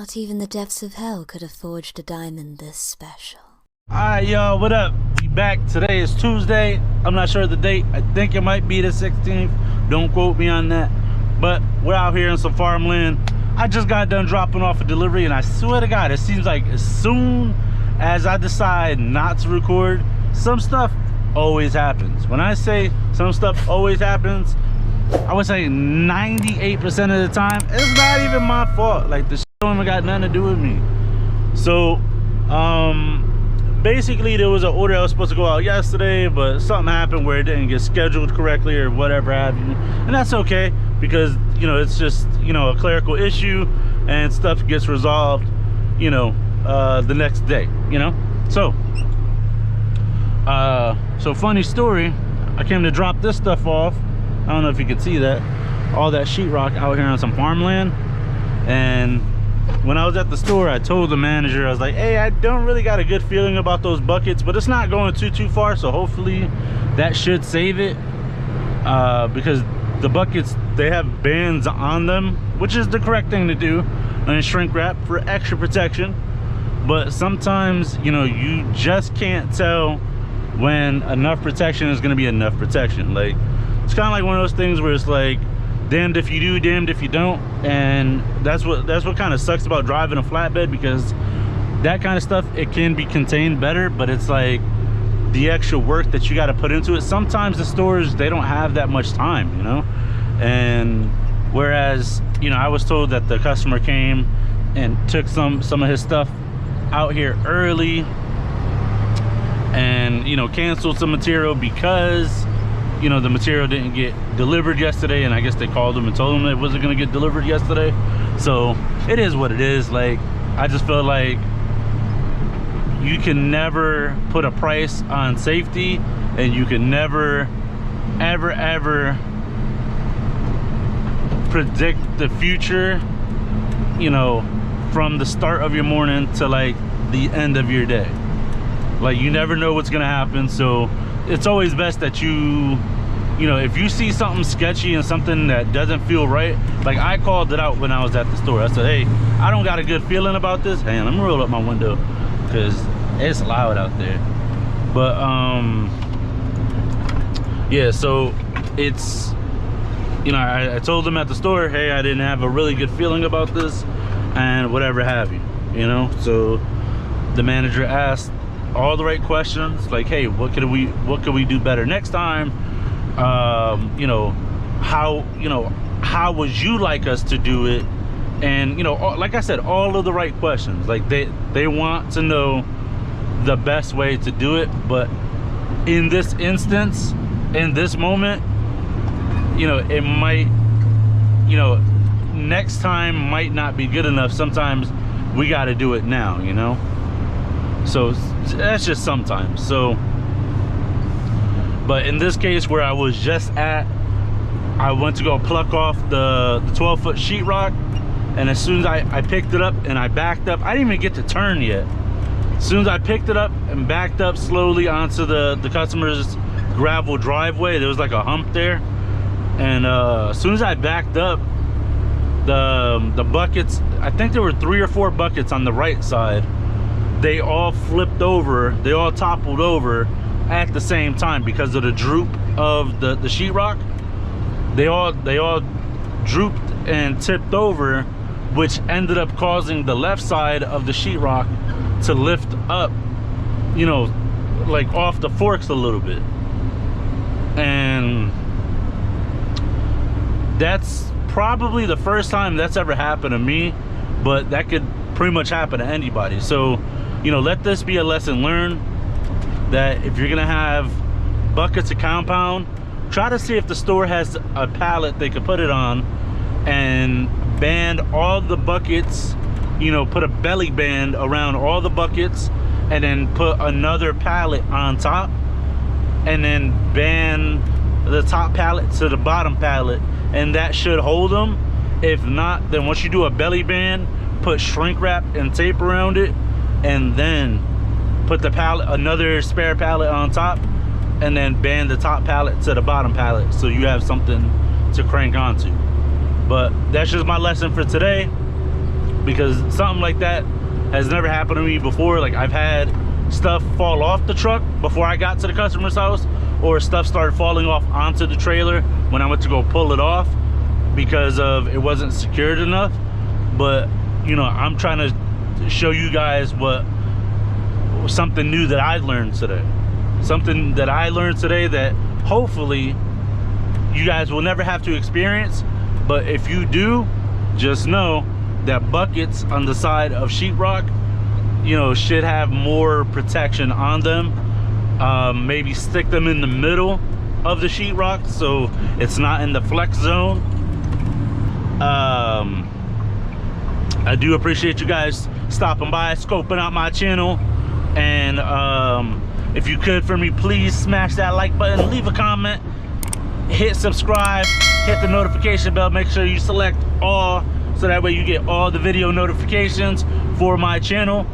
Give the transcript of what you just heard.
Not even the depths of hell could have forged a diamond this special. Alright, y'all, what up? We back. Today is Tuesday. I'm not sure of the date. I think it might be the 16th. Don't quote me on that. But we're out here in some farmland. I just got done dropping off a delivery, and I swear to God, it seems like as soon as I decide not to record, some stuff always happens. When I say some stuff always happens, I would say 98% of the time, it's not even my fault. Like, the shit don't even got nothing to do with me. So, basically, there was an order that was supposed to go out yesterday, but something happened where it didn't get scheduled correctly or whatever have you. And that's okay, because, you know, it's just, you know, a clerical issue, and stuff gets resolved, you know, the next day, you know? So funny story, I came to drop this stuff off. I don't know if you can see that. All that sheetrock out here on some farmland. And when I was at the store, I told the manager, I was like, hey, I don't really got a good feeling about those buckets, but it's not going too far, so hopefully that should save it. Because the buckets, they have bands on them, which is the correct thing to do, and shrink wrap for extra protection. But sometimes, you know, you just can't tell when enough protection is going to be enough protection. Like, it's kind of like one of those things where it's like, damned if you do, damned if you don't. And that's what kind of sucks about driving a flatbed, because that kind of stuff, it can be contained better, but it's like the extra work that you got to put into it. Sometimes the stores, they don't have that much time, you know. And whereas, you know, I was told that the customer came and took some of his stuff out here early, and, you know, canceled some material because, you know, the material didn't get delivered yesterday, and I guess they called him and told him it wasn't going to get delivered yesterday. So it is what it is. Like, I just feel like you can never put a price on safety, and you can never ever predict the future, you know, from the start of your morning to like the end of your day. Like, you never know what's gonna happen. So it's always best that you know, if you see something sketchy and something that doesn't feel right, like I called it out when I was at the store. I said, hey, I don't got a good feeling about this. Hey, let me roll up my window because it's loud out there. But yeah, so it's, you know, I told them at the store, hey, I didn't have a really good feeling about this and whatever have you, you know. So the manager asked all the right questions, like, hey, what could we do better next time? You know, how would you like us to do it? And, you know, like I said, all of the right questions. Like, they want to know the best way to do it. But in this instance, in this moment, you know, it might, you know, next time might not be good enough. Sometimes we got to do it now, you know. So that's just sometimes. So, but in this case where I was just at, I went to go pluck off the 12-foot sheetrock, and as soon as I picked it up and I backed up, I didn't even get to turn yet. As soon as I picked it up and backed up slowly onto the customer's gravel driveway, there was like a hump there, and as soon as I backed up, the buckets, I think there were 3 or 4 buckets on the right side, they all flipped over, they all toppled over at the same time because of the droop of the sheetrock. They all drooped and tipped over, which ended up causing the left side of the sheetrock to lift up, you know, like off the forks a little bit. And that's probably the first time that's ever happened to me, but that could pretty much happen to anybody. So, you know, let this be a lesson learned, that if you're gonna have buckets of compound, try to see if the store has a pallet they could put it on and band all the buckets, you know, put a belly band around all the buckets, and then put another pallet on top, and then band the top pallet to the bottom pallet, and that should hold them. If not, then once you do a belly band, put shrink wrap and tape around it, and then put the pallet, another spare pallet on top, and then band the top pallet to the bottom pallet, so you have something to crank onto. But that's just my lesson for today. because something like that has never happened to me before. Like, I've had stuff fall off the truck before I got to the customer's house, or stuff started falling off onto the trailer when I went to go pull it off because of it wasn't secured enough. But you know, I'm trying to show you guys something new that I learned today. Something that I learned today that hopefully you guys will never have to experience. But if you do, just know that buckets on the side of sheetrock, you know, should have more protection on them. Maybe stick them in the middle of the sheetrock so it's not in the flex zone. I do appreciate you guys stopping by, scoping out my channel, and if you could for me, please smash that like button, leave a comment, hit subscribe, hit the notification bell, make sure you select all so that way you get all the video notifications for my channel.